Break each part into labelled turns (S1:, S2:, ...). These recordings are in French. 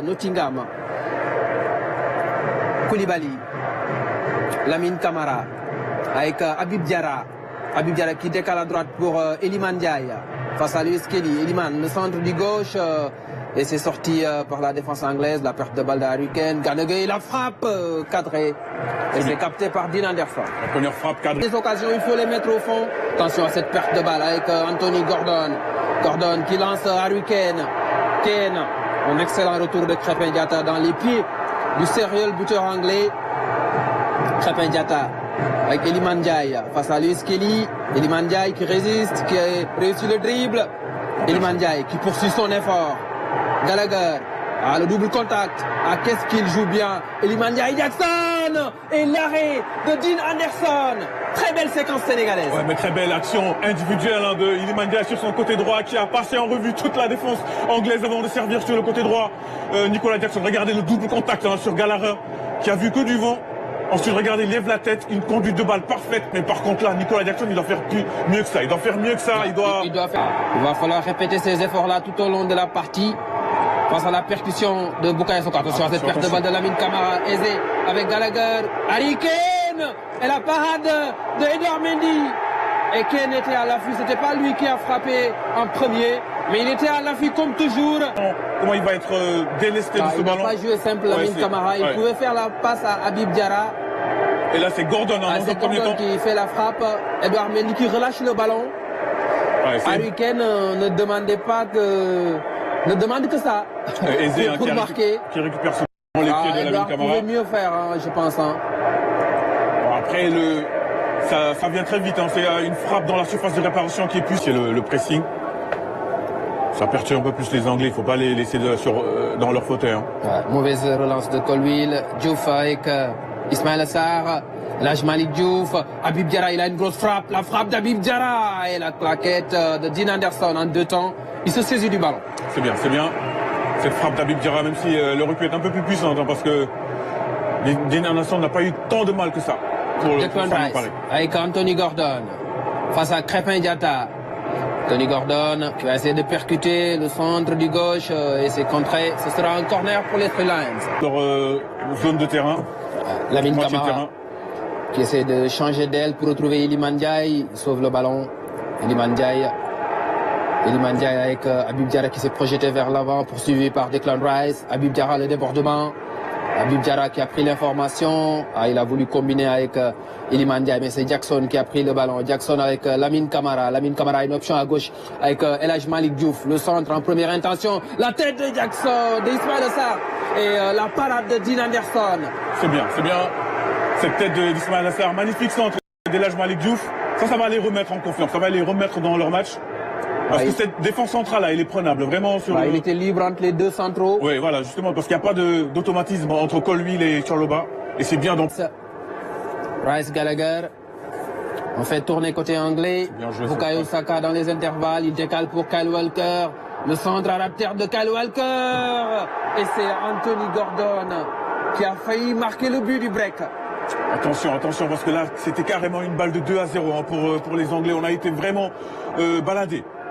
S1: Nottingham. Koulibaly, Lamine Camara, avec Habib Diarra. Habib Diarra qui décale à droite pour Iliman Ndiaye. Face à Lewis Kelly. Iliman, le centre du gauche. Et c'est sorti par la défense anglaise. La perte de balle d'Harry Kane. Gana Gueye, la frappe cadrée. Et c'est capté par Dean Anderson.
S2: La première frappe cadrée.
S1: Les occasions, il faut les mettre au fond. Attention à cette perte de balle avec Anthony Gordon. Gordon qui lance Harry Kane. Kane, un excellent retour de Krépin Diatta dans les pieds du sérieux buteur anglais. Krépin Diatta avec Iliman Ndiaye face à Lewis Kelly. Iliman Ndiaye qui résiste, qui a réussi le dribble. Iliman Ndiaye qui poursuit son effort. Gallagher, le double contact. Qu'est-ce qu'il joue bien. Iliman Ndiaye, Jackson et l'arrêt de Dean Anderson. Très belle séquence sénégalaise.
S2: Ouais, mais très belle action individuelle de Iliman Ndiaye sur son côté droit qui a passé en revue toute la défense anglaise avant de servir sur le côté droit. Nicolas Jackson, regardez le double contact sur Gallagher qui a vu que du vent. Ensuite, regardez, il lève la tête, une conduite de balle parfaite. Mais par contre là, Nicolas Jackson, il doit faire mieux que ça. Il doit faire mieux que ça. Il
S1: va falloir répéter ces efforts-là tout au long de la partie. Face à la percussion de Bukayo Saka. Attention à cette perte de balle de Lamine Camara. Aisé avec Gallagher. Harry Kane et la parade de Edouard Mendy. Et Kane était à l'affût. C'était pas lui qui a frappé en premier. Mais il était à l'affût comme toujours.
S2: Comment il va être délesté de ce ballon?
S1: Il n'a pas joué simple Lamine Camara. Il pouvait faire la passe à Habib Diarra.
S2: Et là c'est Gordon dans
S1: c'est Gordon qui fait la frappe. Edouard Mendy qui relâche le ballon. Harry Kane ne demandait pas que... Ne demande que ça.
S2: Aisé,
S1: pour marquer.
S2: Qui récupère souvent les pieds de Lamine Camara.
S1: Il pouvait mieux faire, je pense.
S2: Bon, après, ça vient très vite. C'est une frappe dans la surface de réparation qui est plus. C'est le pressing. Ça perturbe un peu plus les Anglais. Il ne faut pas les laisser dans leur fauteuil.
S1: Mauvaise relance de Colwill. Diouf avec Ismaïla Sarr. L'âge Malik Diouf. Habib Diarra, il a une grosse frappe. La frappe d'Habib Diarra. Et la claquette de Dean Anderson en 2 temps. Il se saisit du ballon.
S2: C'est bien, c'est bien. Cette frappe d'Habib Diarra, même si elle aurait pu être un peu plus puissante, parce que Dean Anderson n'a pas eu tant de mal que ça.
S1: Declan Rice avec Anthony Gordon face à Krépin Diatta. Anthony Gordon qui va essayer de percuter le centre du gauche et c'est contré. Ce sera un corner pour les Three Lions.
S2: Leur zone de terrain.
S1: Lamine Camara qui essaie de changer d'aile pour retrouver Iliman Ndiaye. Il sauve le ballon. Iliman Ndiaye avec Habib Diarra qui s'est projeté vers l'avant, poursuivi par Declan Rice. Habib Diarra, le débordement. Habib Diarra qui a pris l'information. Il a voulu combiner avec Iliman Ndiaye, mais c'est Jackson qui a pris le ballon. Jackson avec Lamine Camara. Lamine Camara a une option à gauche avec El Hadj Malick Diouf. Le centre en première intention. La tête de Jackson, d'Ismaïla Sarr. Et la parade de Dean Anderson.
S2: C'est bien, c'est bien. Cette tête d'Ismaïla Sarr. Magnifique centre d'El Hadj Malick Diouf. Ça va les remettre en confiance. Ça va les remettre dans leur match. Parce que cette défense centrale là, elle est prenable vraiment sur.
S1: Il était libre entre les deux centraux.
S2: Oui, voilà, justement, parce qu'il n'y a pas d'automatisme entre Colwill et Chaloba. Et c'est bien donc.
S1: Rice Gallagher. On fait tourner côté anglais. Bukayo Saka dans les intervalles. Il décale pour Kyle Walker. Le centre à la terre de Kyle Walker. Et c'est Anthony Gordon qui a failli marquer le but du break.
S2: Attention, parce que là, c'était carrément une balle de 2-0 pour les Anglais. On a été vraiment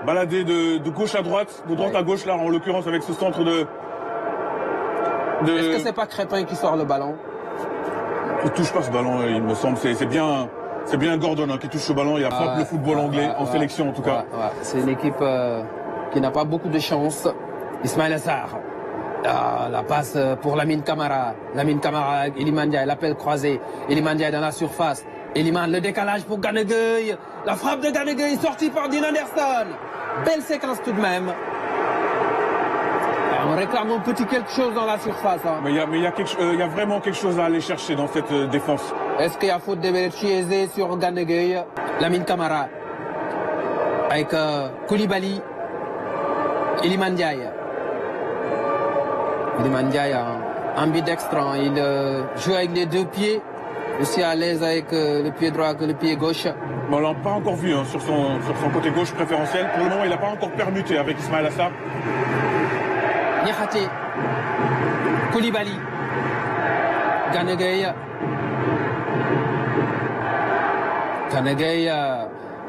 S2: baladés de gauche à droite, de droite à gauche, là, en l'occurrence, avec ce centre de...
S1: Est-ce que c'est pas Krépin qui sort le ballon?
S2: Il touche pas ce ballon, il me semble. C'est bien Gordon qui touche ce ballon. Il a frappé le football anglais, en sélection en tout cas.
S1: C'est une équipe qui n'a pas beaucoup de chance. Ismaïla Sarr. La passe pour Lamine Camara. Lamine Camara avec Iliman Ndiaye, l'appel croisé. Iliman Ndiaye dans la surface. Iliman, le décalage pour Gana Gueye. La frappe de Gana Gueye sortie par Dean Anderson. Belle séquence tout de même. On réclame un petit quelque chose dans la surface.
S2: Mais il y a vraiment quelque chose à aller chercher dans cette défense.
S1: Est-ce qu'il y a faute de Berchiese sur Gana Gueye? Lamine Camara avec Koulibaly. Iliman Ndiaye. Iliman Ndiaye ambidextre, il joue avec les deux pieds, aussi à l'aise avec le pied droit que le pied gauche.
S2: Mais on l'a pas encore vu sur son côté gauche préférentiel. Pour le moment, il n'a pas encore permuté avec Ismaïla Sarr.
S1: Niakhaté, Koulibaly, Gana Gueye. Gana Gueye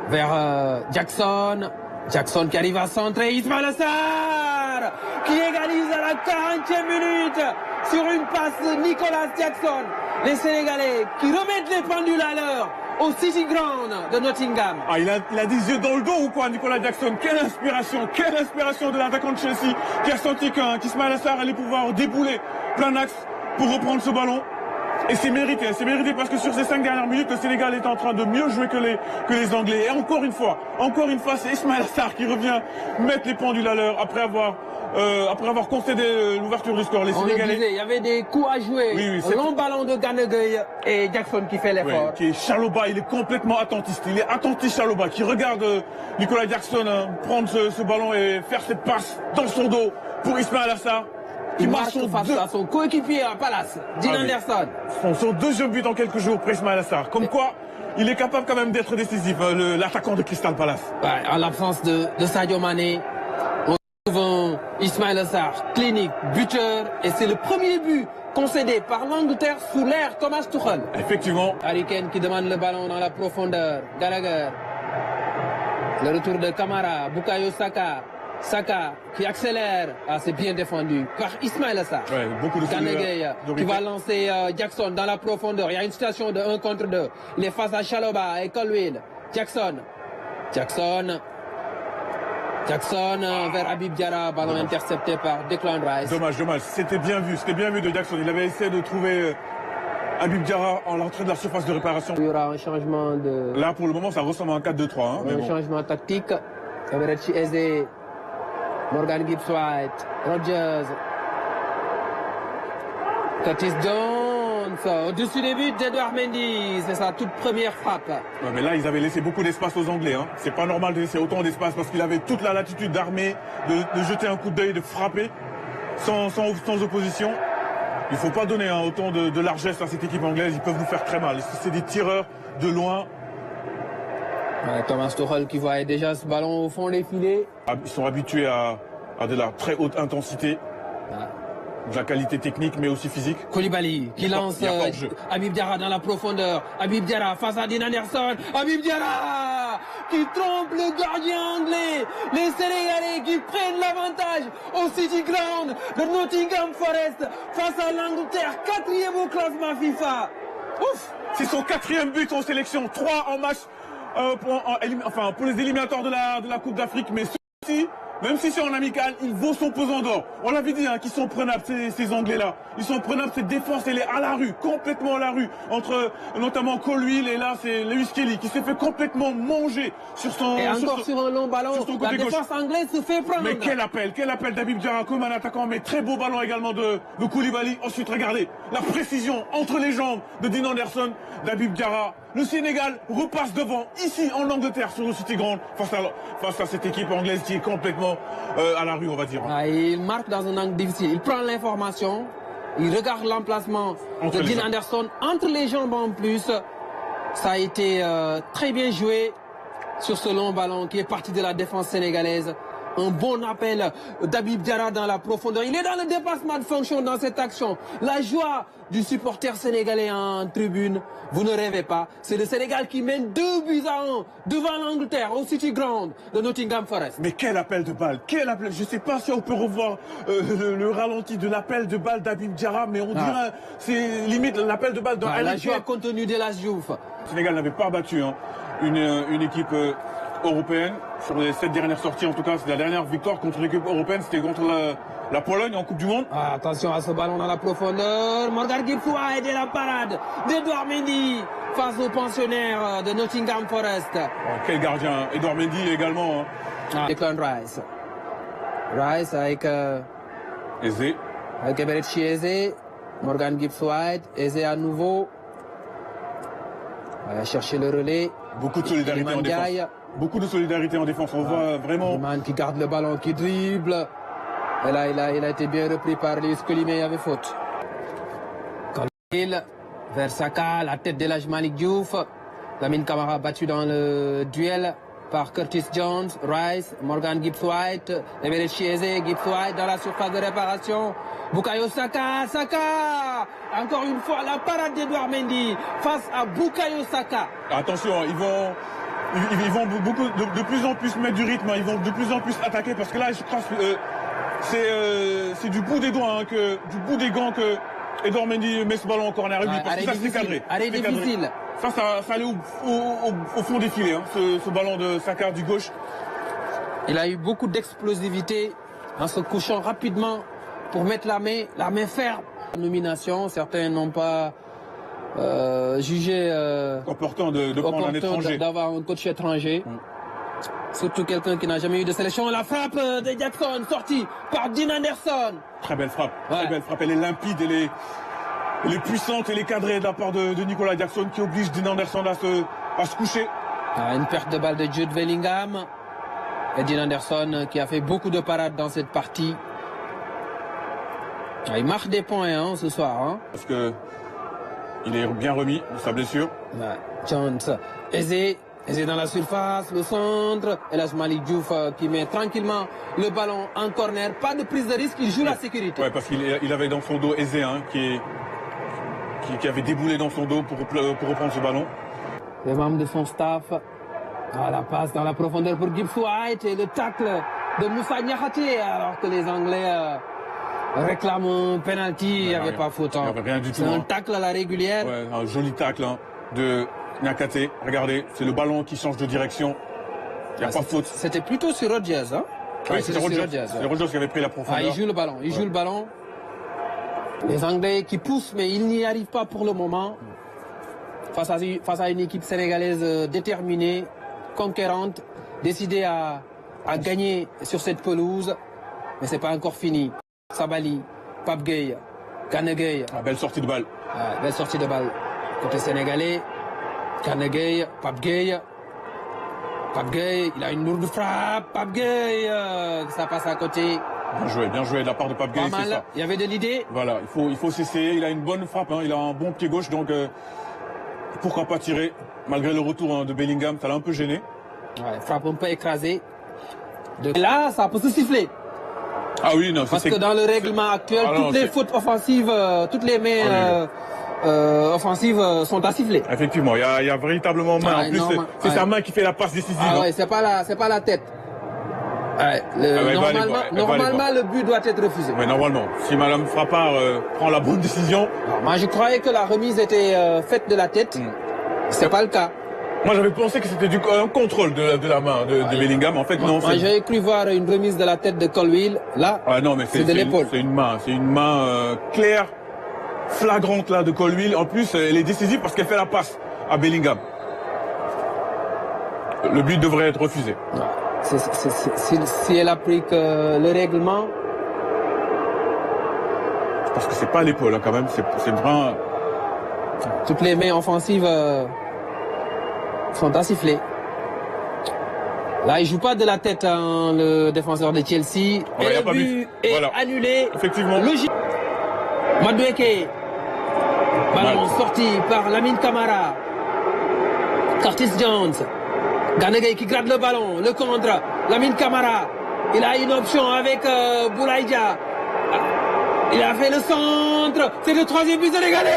S1: vers Jackson. Jackson qui arrive à centrer. Ismaïla Sarr qui égalise à la la 40e minute sur une passe de Nicolas Jackson. Les Sénégalais qui remettent les pendules à l'heure au City Ground de Nottingham.
S2: Ah, il a des yeux dans le dos ou quoi, Nicolas Jackson? Quelle inspiration de l'attaquant de Chelsea qui a senti qu'Ismaïla Sarr allait pouvoir débouler plein axe pour reprendre ce ballon. Et c'est mérité parce que sur ces 5 dernières minutes, le Sénégal est en train de mieux jouer que les Anglais. Et encore une fois, c'est Ismaïla Sarr qui revient mettre les pendules à l'heure après avoir concédé l'ouverture du score. Les Sénégalais.
S1: On le disait, il y avait des coups à jouer.
S2: Oui,
S1: un long ballon de Gana Gueye et Jackson qui fait l'effort.
S2: Oui, qui est Chalobah, il est complètement attentiste. Il est attentif Chalobah, qui regarde Nicolas Jackson prendre ce ballon et faire cette passe dans son dos pour Ismaïla Sarr.
S1: Il marque face à son coéquipier à Palace, Dean Anderson.
S2: Son deuxième but en quelques jours pour Ismaïla Sarr. Comme quoi, il est capable quand même d'être décisif, l'attaquant de Crystal Palace.
S1: Ouais, en l'absence de Sadio Mané, on trouve Ismaïla Sarr, clinique, buteur, et c'est le premier but concédé par l'Angleterre sous l'ère Thomas Tuchel.
S2: Effectivement.
S1: Harry Kane qui demande le ballon dans la profondeur. Gallagher. Le retour de Kamara, Bukayo Saka. Saka qui accélère, c'est bien défendu par Ismaïla Sarr.
S2: Ouais, beaucoup de
S1: Kanegay qui va lancer Jackson dans la profondeur. Il y a une situation de 1 contre 2. Il est face à Chalobah et Colwill. Jackson vers Habib Diarra, ballon intercepté par Declan Rice.
S2: Dommage. C'était bien vu de Jackson. Il avait essayé de trouver Habib Diarra en l'entrée de la surface de réparation.
S1: Il y aura un changement de...
S2: Là, pour le moment, ça ressemble à un 4-2-3.
S1: Changement tactique. Eberechi Eze, Morgan Gibbs-White, Rodgers, Curtis Jones, au-dessus des buts d'Edouard Mendy, c'est sa toute première frappe.
S2: Ouais, mais là, ils avaient laissé beaucoup d'espace aux Anglais. C'est pas normal de laisser autant d'espace parce qu'il avait toute la latitude d'armer, de jeter un coup d'œil, de frapper sans opposition. Il faut pas donner autant de largesse à cette équipe anglaise, ils peuvent nous faire très mal. C'est des tireurs de loin.
S1: Ouais, Thomas Tuchel qui voit déjà ce ballon au fond des filets.
S2: Ils sont habitués à de la très haute intensité, de la qualité technique mais aussi physique.
S1: Koulibaly qui lance Habib Diarra dans la profondeur. Habib Diarra face à Dean Anderson. Habib Diarra qui trompe le gardien anglais. Les Sénégalais qui prennent l'avantage au City Ground de Nottingham Forest face à l'Angleterre, 4e au classement FIFA. Ouf!
S2: C'est son 4e but en sélection, 3 en match. Pour les éliminatoires de la Coupe d'Afrique, mais ceci, même si c'est en amical, il vaut son pesant d'or. On l'avait dit qu'ils sont prenables, ces Anglais-là. Ils sont prenables, cette défense, elle est à la rue, complètement à la rue. Entre notamment Colwill et là, c'est Lewis Kelly qui s'est fait complètement manger sur son...
S1: Et encore sur un long ballon, la défense anglaise se fait prendre.
S2: Mais quel appel d'Habib Diarra comme un attaquant, mais très beau ballon également de Koulibaly. Ensuite, regardez, la précision entre les jambes de Dean Anderson, d'Habib Diarra. Le Sénégal repasse devant, ici en Angleterre, sur le City Ground, face à cette équipe anglaise qui est complètement à la rue, on va dire.
S1: Il marque dans un angle difficile. Il prend l'information, il regarde l'emplacement de Dean Anderson entre les jambes en plus. Ça a été très bien joué sur ce long ballon qui est parti de la défense sénégalaise. Un bon appel d'Habib Diarra dans la profondeur. Il est dans le dépassement de fonction dans cette action. La joie du supporter sénégalais en tribune. Vous ne rêvez pas. C'est le Sénégal qui mène 2-1 devant l'Angleterre au City Ground de Nottingham Forest.
S2: Mais quel appel de balle. Quel appel. Je ne sais pas si on peut revoir le ralenti de l'appel de balle d'Habib Diarra, mais on dirait c'est limite l'appel de balle dans
S1: la joie contenue de la Diouf.
S2: Le Sénégal n'avait pas battu une équipe européenne sur les 7 dernières sorties. En tout cas, c'est la dernière victoire contre l'équipe européenne, c'était contre la Pologne en Coupe du Monde.
S1: Attention à ce ballon dans la profondeur. Morgan Gibbs-White et la parade d'Edouard Mendy face aux pensionnaires de Nottingham Forest.
S2: Quel gardien, Edouard Mendy également.
S1: Declan Rice. Rice avec
S2: Eze.
S1: Avec Eberechi Eze. Morgan Gibbs-White. Eze à nouveau. On va chercher le relais.
S2: Beaucoup de solidarité en défense. Beaucoup de solidarité en défense. On voit vraiment...
S1: Iliman qui garde le ballon, qui dribble. Et là, il a été bien repris par Lewis Kelly, mais il y avait faute. Colwill vers Saka, la tête de l'âge Malik Diouf. Lamine Camara battu dans le duel par Curtis Jones, Rice, Morgan Gibbs-White, Eberechi Eze, Gibbs-White dans la surface de réparation. Bukayo Saka, encore une fois la parade d'Edouard Mendy face à Bukayo Saka.
S2: Attention, ils vont de plus en plus mettre du rythme, ils vont de plus en plus attaquer parce que là, je pense c'est du bout des doigts, du bout des gants que Edouard Mendy met ce ballon en corner.
S1: Ouais,
S2: parce que ça, c'est cadré.
S1: Arrêt difficile.
S2: Ça allait au fond des filets, hein, ce ballon de Saka du gauche.
S1: Il a eu beaucoup d'explosivité en se couchant rapidement pour mettre la main ferme. Nomination, certains n'ont pas jugé
S2: opportun de prendre un étranger.
S1: D'avoir un coach étranger. Surtout quelqu'un qui n'a jamais eu de sélection. La frappe de Jackson, sortie par Dean Anderson.
S2: Très belle frappe,
S1: ouais.
S2: Très belle frappe. Elle est limpide, elle est puissante, elle est cadrée de la part de Nicolas Jackson qui oblige Dean Anderson à se coucher.
S1: Une perte de balle de Jude Bellingham. Et Dean Anderson qui a fait beaucoup de parades dans cette partie. Il marque des points hein, ce soir. Hein.
S2: Parce que il est bien remis de sa blessure.
S1: Ouais. Jones, aisé dans la surface, le centre. Et là, Malick Diouf qui met tranquillement le ballon en corner. Pas de prise de risque, il joue la sécurité.
S2: Ouais, parce qu'il avait dans son dos Aizé hein, qui avait déboulé dans son dos pour reprendre ce ballon.
S1: Les membres de son staff. La passe dans la profondeur pour Gibbs White et le tacle de Moussa Niakhaté alors que les Anglais réclament un penalty. Il n'y avait pas faute.
S2: Il n'y avait rien du tout.
S1: C'est un tacle à la régulière.
S2: Ouais, un joli tacle hein, de Niakhaté. Regardez, c'est le ballon qui change de direction. Il n'y a pas faute.
S1: C'était plutôt sur Rodgers. Hein
S2: oui, c'est Rodgers qui avait pris la profondeur.
S1: Il joue le ballon. Joue le ballon. Les Anglais qui poussent, mais ils n'y arrivent pas pour le moment. Face à une équipe sénégalaise déterminée, conquérante, décidée à gagner sur cette pelouse. Mais c'est pas encore fini. Sabali, Pape Gueye, Gana Gueye.
S2: Belle sortie de balle.
S1: Belle sortie de balle. Côté sénégalais, Gana Gueye, Pape Gueye. Pape Gueye, il a une lourde frappe. Pape Gueye, ça passe à côté.
S2: Bien joué de la part de Pape Gueye.
S1: Pas mal, il y avait de l'idée.
S2: Voilà, il faut s'essayer. Il a une bonne frappe, hein. Il a un bon pied gauche, donc pourquoi pas tirer. Malgré le retour hein, de Bellingham, ça l'a un peu gêné.
S1: Ouais, frappe un peu écrasée. Là, ça peut se siffler.
S2: Ah oui, non.
S1: Parce que dans le règlement actuel, toutes les fautes offensives, toutes les mains offensives sont à siffler.
S2: Effectivement, il y a véritablement main. En plus, c'est sa main qui fait la passe décisive.
S1: Ah ouais, c'est pas la tête. Normalement, le but doit être refusé.
S2: Mais normalement, si Madame Frappard prend la bonne décision.
S1: Alors, moi, je croyais que la remise était faite de la tête. C'est pas le cas.
S2: Moi, j'avais pensé que c'était un contrôle de la main de Bellingham. En fait, non.
S1: Moi, j'avais cru voir une remise de la tête de Colwill. Là, c'est de l'épaule.
S2: C'est une main claire, flagrante là de Colwill. En plus, elle est décisive parce qu'elle fait la passe à Bellingham. Le but devrait être refusé.
S1: Si elle applique le règlement.
S2: Parce que c'est pas l'épaule hein, quand même. C'est brun.
S1: Toutes les mains offensives sont à siffler. Là, il joue pas de la tête hein, le défenseur de Chelsea.
S2: Ouais,
S1: et le but est annulé.
S2: Effectivement.
S1: Logique. Madueke. Ballon sorti par Lamine Camara. Curtis Jones. Gana Gueye qui gratte le ballon. Le contre. Lamine Camara. Il a une option avec Boulaïdia. Il a fait le centre. C'est le troisième but sénégalais.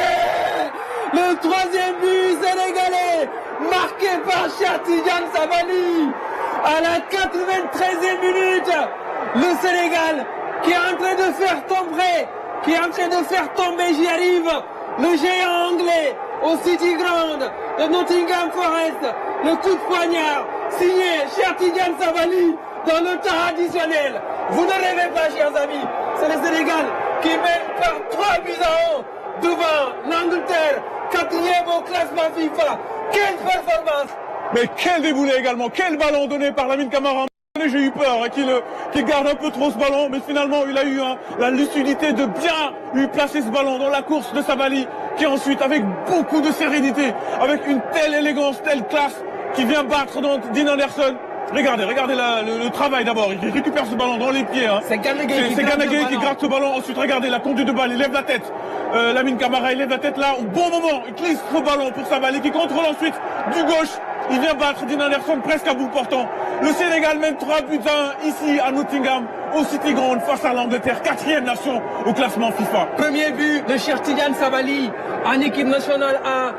S1: Le troisième but sénégalais. Marqué par Cheikh Sabali. À la 93e minute. Le Sénégal qui est en train de faire tomber, j'y arrive, le géant anglais au City Ground de Nottingham Forest. Le coup de poignard signé Cheikh Sabali dans le temps additionnel. Vous ne rêvez pas, chers amis. C'est le Sénégal qui mène par 3 buts à 1 devant l'Angleterre, 4e au classement FIFA. Quelle performance!
S2: Mais quel déboulé également, quel ballon donné par Lamine Camara. J'ai eu peur hein, qu'il garde un peu trop ce ballon, mais finalement il a eu la lucidité de bien lui placer ce ballon dans la course de Sabali, qui ensuite, avec beaucoup de sérénité, avec une telle élégance, telle classe, qui vient battre donc Dean Anderson. Regardez le travail d'abord. Il récupère ce ballon dans les pieds. Hein.
S1: C'est Gana Gueye
S2: qui gratte ce ballon. Ensuite, regardez la conduite de balle. Il lève la tête. Lamine Camara, il lève la tête là. Au bon moment, il glisse ce ballon pour Sabali qui contrôle ensuite du gauche. Il vient battre Dean Anderson presque à bout portant. Le Sénégal mène 3 buts à 1 ici à Nottingham, au City Ground, face à l'Angleterre, 4e nation au classement FIFA.
S1: Premier but de Cheikh Sabali en équipe nationale A.